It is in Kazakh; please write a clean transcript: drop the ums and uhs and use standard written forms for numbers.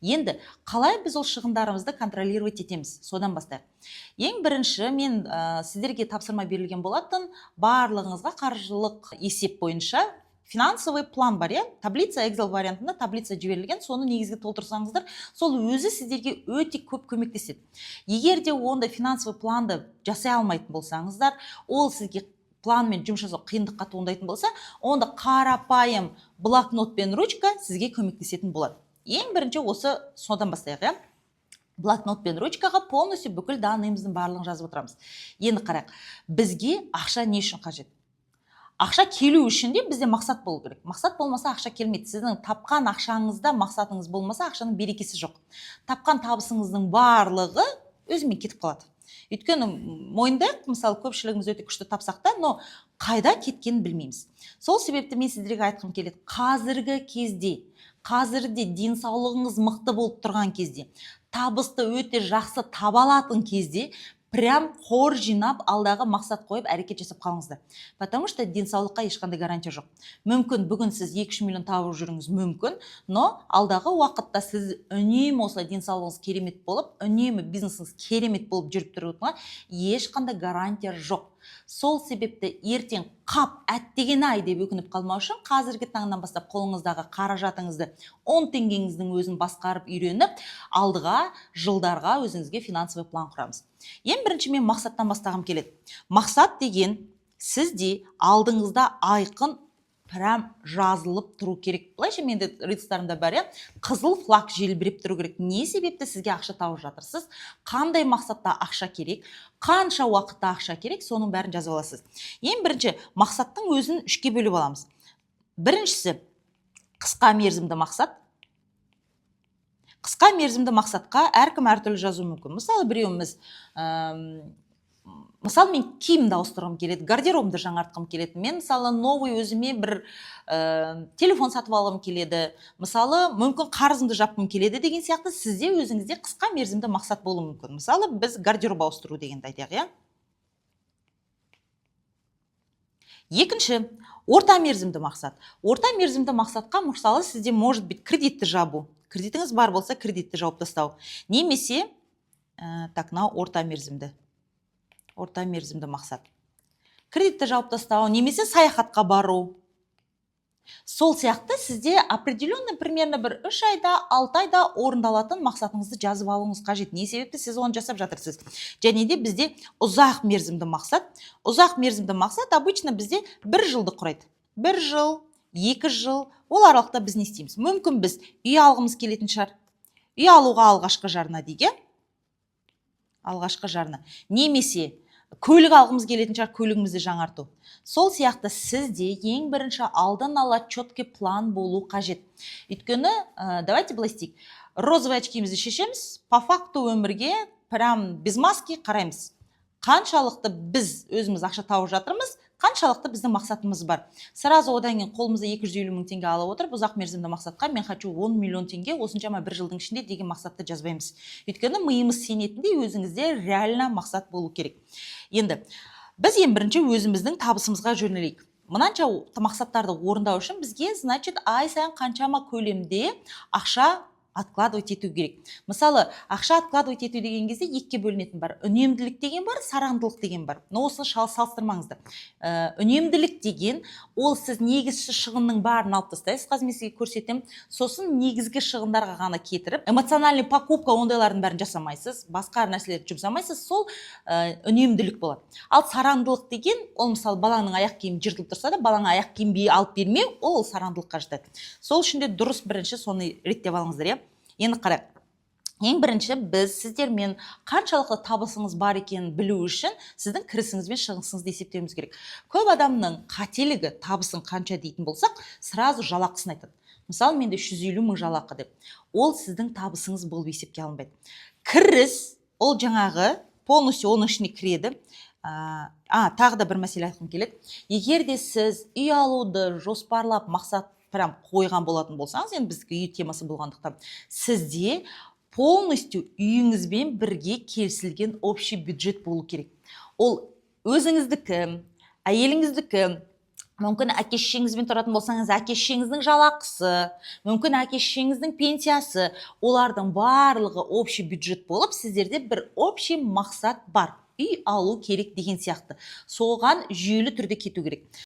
Енді қалай біз ол шығындарымызды контролировать етеміз? Содан бастайық. Ең бірінші мен сіздерге тапсырма берілген болатын, барлығыңызға қаржылық есеп бойынша финансовый план бар, таблица Excel вариантында таблица жіберілген, соны негізге толтырсаңыздар, сол өзі сіздерге өте көп көмектеседі. Егер де онда финансовый планды жасай алмайтын болсаңыздар, ол сізге планмен жұмыс жасау қиындыққа туындайтын болса, онда қарапайым блокнот пен ручка сізге көмектесетін болады. Ең бірінші осы содан бастайық, блокнот пен ручкаға полностью бүкіл данныйымыздың барлығын жазып отырамыз. Енді қарайық, бізге ақша не үшін қажет? Ақша келу үшін де бізде мақсат болу керек. Мақсат болмаса ақша келмейді. Сіздің тапқан ақшаңызда мақсатыңыз болмаса, ақшаның берекесі жоқ. Тапқан табысыңыздың барлығы өзімен кетіп қалады. Өйткені мойындайық, мысалы көпшілігіміз өте күшті тапсақ та, но қайда кеткенін білмейміз. Сол себепті мен сіздерге айтқым келеді. Қазірде денсаулығыңыз мықты болып тұрған кезде, табысты өте жақсы таба алатын кезде, прям қор жинап, алдағы мақсат қойып, әрекет жасап қалыңыздар. Потому что денсаулыққа ешқандай гарантия жоқ. Мүмкін бүгін сіз 2-3 миллион тауып жүріңіз мүмкін, но алдағы уақытта сіз үнемі осылай денсаулығыңыз керемет болып, үнемі бизнесіңіз керемет болып жүріп тұруына ешқандай гарантия жоқ. Сол себепті ертең қап әттеген ай деп өкініп қалмау үшін қазіргі таңнан бастап қолыңыздағы қаражатыңызды 10 теңгеңіздің өзін басқарып үйреніп, алдыға жылдарға өзіңізге финансовый план құрамыз. Ең бірінші мен мақсаттан бастағым келеді. Мақсат деген сізде алдыңызда айқын прям жазылып тұру керек. Былайша менде рилстарымда бар, қызыл флаг желбіреп тұру керек. Не себепті сізге ақша тауып жатырсыз? Қандай мақсатта ақша керек? Қанша уақытта ақша керек? Соның бәрін жазып аласыз. Ең бірінші мақсаттың өзін 3-ке бөліп аламыз. Біріншісі қысқа мерзімді мақсат. Қысқа мерзімді мақсатқа әркім әртүрлі жазу мүмкін. Мысалы біреуіміз мысалы мен киімді ауыстырғым келеді, гардеробымды жаңартқым келеді. Мен мысалы новый өзіме бір телефон сатып алғым келеді. Мысалы мүмкін қарызымды жапқым келеді деген сияқты сізде өзіңізде қысқа мерзімді мақсат болуы мүмкін. Мысалы біз гардероб ауыстыру дегенді айтайық, Екінші, орта мерзімді мақсат. Орта мерзімді мақсатқа мысалы сізде может быть кредитті жабу. Кредитіңіз бар болса, кредитті жауып тастау. Немесе, орта мерзімді мақсат. Кредитті жауып тастау, немесе саяхатқа бару. Сол сияқты сізде определенный примерно бір 3 айда, 6 айда орындалатын мақсатыңызды жазып алуыңыз қажет. Не себепті сіз оны жасап жатырсыз? Және де бізде ұзақ мерзімді мақсат. Ұзақ мерзімді мақсат обычно бізде 1 жылды құрайды. 1 жыл, 2 жыл, ол аралықта біз не істейміз? Мүмкін біз үй алғымыз келетін шығар. Үй алуға алғашқы жарна дейге. Алғашқы жарна. Немесе көлік алғымыз келетін шығар, көлігімізді жаңарту. Сол сияқты сізде ең бірінші алдын ала четкий план болу қажет. Өйткені, давайте былай істейік. Розовый очкимізді шешеміз, по факту өмірге прям без маски қараймыз. Қаншалықты біз өзіміз ақша тауып жатырмыз, қаншалықты біздің мақсатымыз бар. Сразу одан кейін қолымызда 250 мың теңге алып отырып, ұзақ мерзімді мақсатқа мен хочу 10 миллион теңге осыншама 1 жылдың ішінде деген мақсатты жазбаймыз. Өйткені миымыз сенетіндей өзіңізде реально мақсат болу керек. Енді біз ең бірінші өзіміздің табысымызға жөнелейік. Мынанша мақсаттарды орындау үшін бізге, значит, ай сайын қаншама көлемде ақша откладывать ету керек. Мысалы, ақша откладывать ету деген кезде екіге бөлінетін бар. Үнемділік деген бар, сараңдылық деген бар. Но осыны салыстырмаңыздар. Үнемділік деген, ол сіз негізгі шығынның барын алып тастайсыз, қазір мен сізге көрсетемін. Сосын негізгі шығындарға ғана кетіріп, эмоциональный покупка ондайлардың бәрін жасамайсыз, басқа нәрселерді жұмсамайсыз, сол үнемділік болады. Ал сараңдылық деген, ол мысалы баланың аяқ киімі жыртылып тұрса да, балаңа аяқ киім алып бермеу, ол сараңдылыққа жатады. Сол үшін де дұрыс бірінші соны реттеп алыңыздар, Енді қарайық. Ең бірінші біз сіздермен қаншалықты табысыңыз бар екенін білу үшін сіздің кірісіңіз бен шығысыңызды есептеуіміз керек. Көп адамның қателігі табысын қанша дейтін болсақ, сразу жалақысын айтады. Мысалы, менде 150 мың жалақы деп. Ол сіздің табысыңыз болып есепке алынбайды. Кіріс, ол жаңағы полностью оның ішіне кіреді. Тағы да бір мәселе айтқым келеді. Егер де сіз үй алуды жоспарлап мақсат қойған болатын болсаңыз, енді біздің үй темасы болғандықтан, сізде полностью үйіңізбен бірге келісілген общий бюджет болу керек. Ол өзіңіздікі, әйеліңіздікі, мүмкін әке шешеңізбен тұратын болсаңыз әке шешеңіздің жалақысы, мүмкін әке шешеңіздің пенсиясы, олардың барлығы общий бюджет болып, сіздерде бір общий мақсат бар, үй алу керек деген сияқты. Соған жүйелі түрде кету керек.